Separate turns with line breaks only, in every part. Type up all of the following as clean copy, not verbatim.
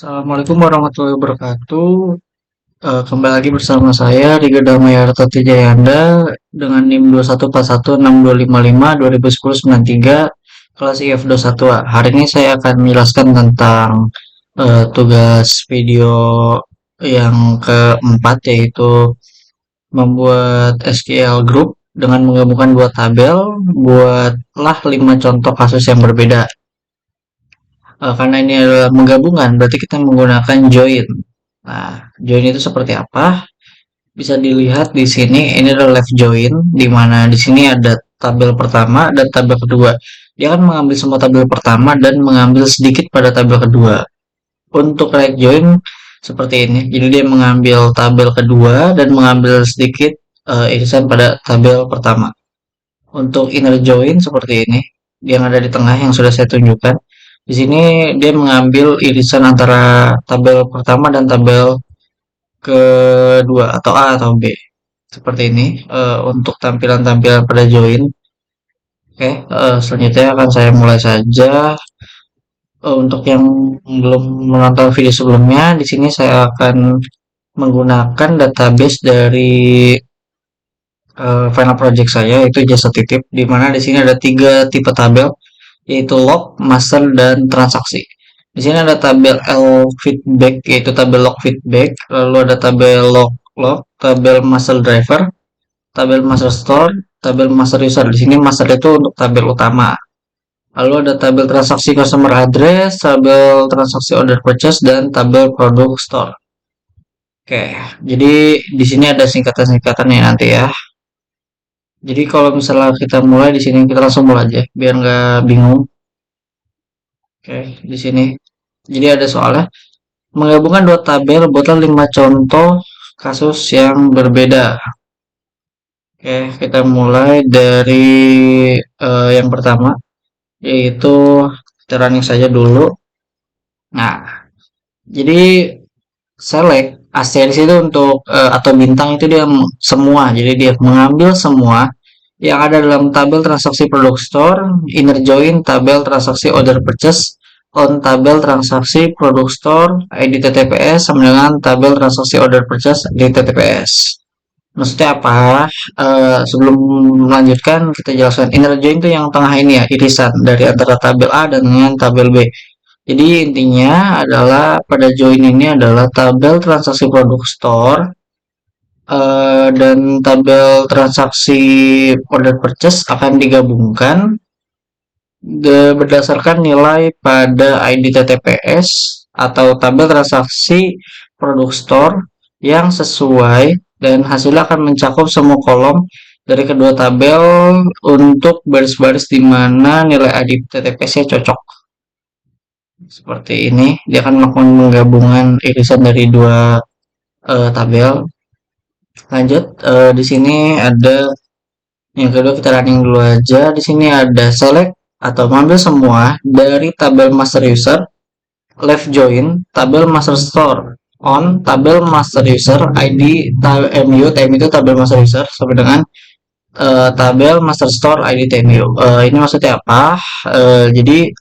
Assalamualaikum warahmatullahi wabarakatuh. Kembali lagi bersama saya Riga Damayarta Tijayanda dengan NIM 21416255 2010 93 kelas IF21. Hari ini saya akan menjelaskan tentang tugas video yang keempat, yaitu membuat SQL group dengan menggabungkan dua tabel. Buatlah 5 contoh kasus yang berbeda. Karena ini adalah menggabungkan, berarti kita menggunakan join. Nah, join itu seperti apa? Bisa dilihat di sini, ini adalah left join, di mana di sini ada tabel pertama dan tabel kedua. Dia akan mengambil semua tabel pertama dan mengambil sedikit pada tabel kedua. Untuk right join seperti ini, jadi dia mengambil tabel kedua dan mengambil sedikit irisan pada tabel pertama. Untuk inner join seperti ini, yang ada di tengah yang sudah saya tunjukkan. Di sini dia mengambil irisan antara tabel pertama dan tabel kedua atau A atau B. Seperti ini untuk tampilan-tampilan pada join. Oke, selanjutnya akan saya mulai saja. Untuk yang belum menonton video sebelumnya, di sini saya akan menggunakan database dari final project saya, yaitu jasa titip, di mana di sini ada 3 tipe tabel, yaitu log, master, dan transaksi. Di sini ada tabel L feedback, yaitu tabel log feedback, lalu ada tabel log, tabel master driver, tabel master store, tabel master user. Di sini master itu untuk tabel utama. Lalu ada tabel transaksi customer address, tabel transaksi order purchase, dan tabel product store. Oke, jadi di sini ada singkatan-singkatannya nanti ya. Jadi kalau misalnya kita mulai di sini, kita langsung mulai aja biar nggak bingung. Oke, di sini. Jadi ada soalnya menggabungkan dua tabel buatlah 5 contoh kasus yang berbeda. Oke, kita mulai dari yang pertama, yaitu kita running saja dulu. Nah, jadi select asterisk itu untuk atau bintang itu dia semua. Jadi dia mengambil semua yang ada dalam tabel transaksi product store, inner join tabel transaksi order purchase, on tabel transaksi product store, ID TTPS sama dengan tabel transaksi order purchase di TTPS. Maksudnya apa? Sebelum melanjutkan kita jelaskan inner join itu yang tengah ini ya, irisan dari antara tabel A dan dengan tabel B. Jadi intinya adalah pada join ini adalah tabel transaksi produk store dan tabel transaksi order purchase akan digabungkan berdasarkan nilai pada ID TTPS atau tabel transaksi produk store yang sesuai, dan hasilnya akan mencakup semua kolom dari kedua tabel untuk baris-baris di mana nilai ID TTPS-nya cocok. Seperti ini, dia akan melakukan penggabungan irisan dari dua tabel. Lanjut, di sini ada yang kedua, kita running dulu aja. Di sini ada select atau mengambil semua dari tabel master user, left join tabel master store, on tabel master user, ID TMU, TMU itu tabel master user sampai dengan tabel master store ID TMU. Ini maksudnya apa? Jadi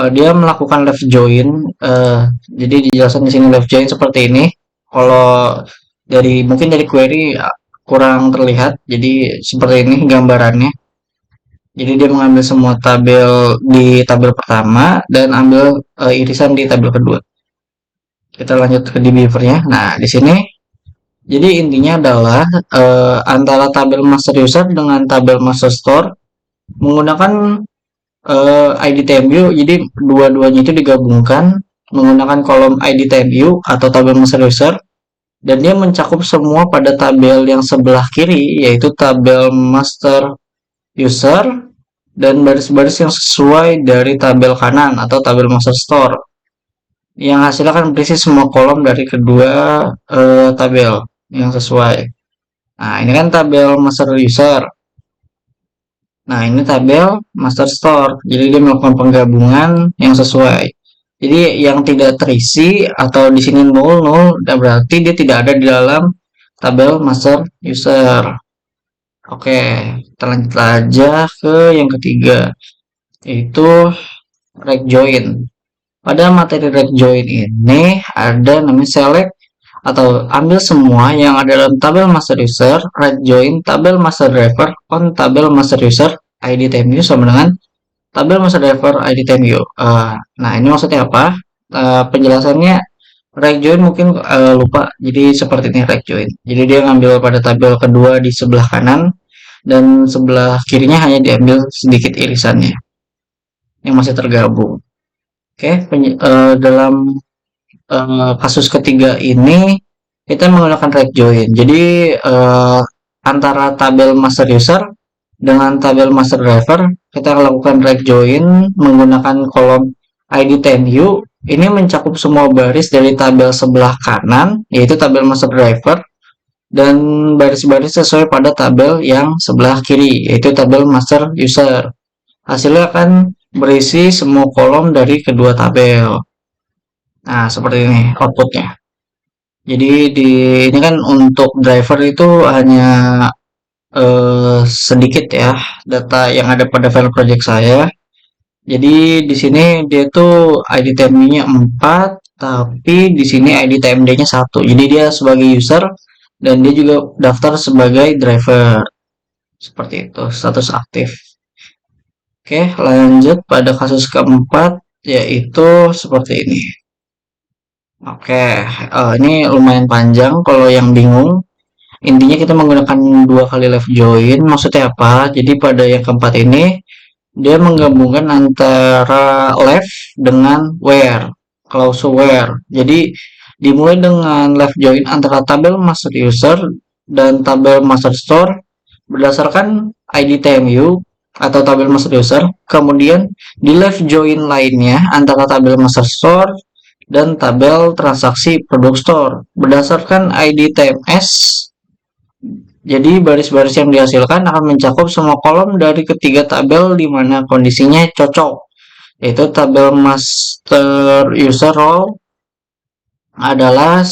dia melakukan left join. Jadi dijelaskan di sini left join seperti ini. Kalau dari mungkin dari query kurang terlihat, jadi seperti ini gambarannya. Jadi dia mengambil semua tabel di tabel pertama dan ambil irisan di tabel kedua. Kita lanjut ke di beaver-nya. Nah, di sini jadi intinya adalah antara tabel master user dengan tabel master store menggunakan ID TMU. Jadi dua-duanya itu digabungkan menggunakan kolom ID TMU atau tabel master user, dan dia mencakup semua pada tabel yang sebelah kiri, yaitu tabel master user dan baris-baris yang sesuai dari tabel kanan atau tabel master store, yang hasilnya akan berisi semua kolom dari kedua tabel yang sesuai. Nah, ini kan tabel master user. Nah, ini tabel master store. Jadi dia melakukan penggabungan yang sesuai. Jadi yang tidak terisi atau di sini 00, berarti dia tidak ada di dalam tabel master user. Oke, kita lanjut aja ke yang ketiga, yaitu right join. Pada materi rect join ini ada namanya select atau ambil semua yang ada dalam tabel master user, rect join, tabel master driver, on tabel master user, ID TMU sama dengan tabel master driver ID TMU. Nah, ini maksudnya apa? Penjelasannya rect join mungkin lupa. Jadi seperti ini rect join. Jadi dia ngambil pada tabel kedua di sebelah kanan dan sebelah kirinya hanya diambil sedikit irisannya yang masih tergabung. Oke, dalam kasus ketiga ini kita menggunakan rect join. Jadi antara tabel master user dengan tabel master driver kita lakukan rect join menggunakan kolom ID TMU. Ini mencakup semua baris dari tabel sebelah kanan yaitu tabel master driver dan baris-baris sesuai pada tabel yang sebelah kiri yaitu tabel master user. Hasilnya akan berisi semua kolom dari kedua tabel. Nah, seperti ini outputnya. Jadi ini kan untuk driver itu hanya sedikit ya data yang ada pada file project saya. Jadi di sini dia tuh ID TMD-nya 4, tapi di sini ID TMD-nya 1. Jadi dia sebagai user dan dia juga daftar sebagai driver. Seperti itu, status aktif. Oke, lanjut pada kasus keempat yaitu seperti ini. Oke, ini lumayan panjang kalau yang bingung. Intinya kita menggunakan 2 kali left join. Maksudnya apa? Jadi pada yang keempat ini dia menggabungkan antara left dengan where, clause where. Jadi dimulai dengan left join antara tabel master user dan tabel master store berdasarkan ID TMU atau tabel master user. Kemudian di left join lainnya antara tabel master store dan tabel transaksi produk store berdasarkan ID TMS. Jadi baris-baris yang dihasilkan akan mencakup semua kolom dari ketiga tabel di mana kondisinya cocok, yaitu tabel master user role adalah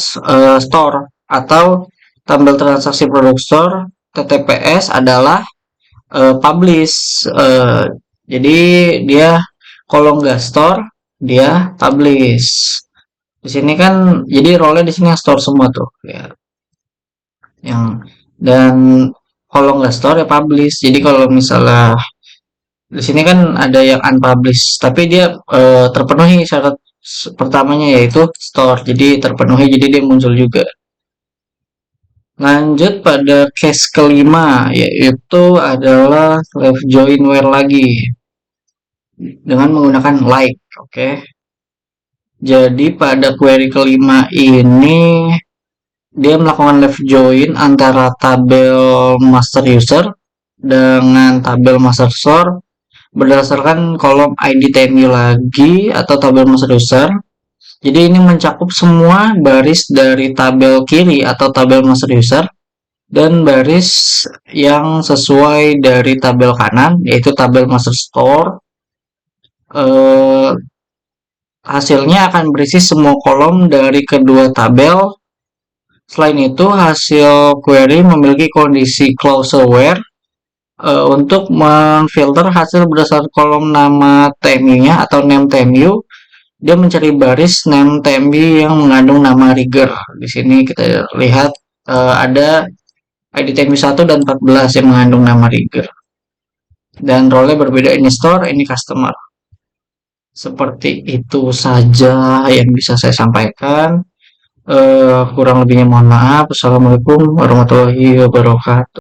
store atau tabel transaksi produk store TTPS adalah publish. Jadi dia kalau nggak store dia publish. Di sini kan jadi role di sini store semua tuh ya. Yang dan kalau nggak store ya publish. Jadi kalau misalnya di sini kan ada yang unpublished tapi dia terpenuhi syarat pertamanya yaitu store, jadi terpenuhi, jadi dia muncul juga. Lanjut pada case kelima yaitu adalah left join where lagi dengan menggunakan like. Oke, jadi pada query kelima ini dia melakukan left join antara tabel master user dengan tabel master store berdasarkan kolom ID TMU lagi atau tabel master user. Jadi ini mencakup semua baris dari tabel kiri atau tabel master user dan baris yang sesuai dari tabel kanan yaitu tabel master store. Hasilnya akan berisi semua kolom dari kedua tabel. Selain itu, hasil query memiliki kondisi clause where untuk memfilter hasil berdasarkan kolom nama TMU-nya atau name TMU. Dia mencari baris name TMU yang mengandung nama rigger. Di sini kita lihat ada ID TMU 1 dan 14 yang mengandung nama rigger. Dan role berbeda, ini store, ini customer. Seperti itu saja yang bisa saya sampaikan. Kurang lebihnya mohon maaf. Assalamualaikum warahmatullahi wabarakatuh.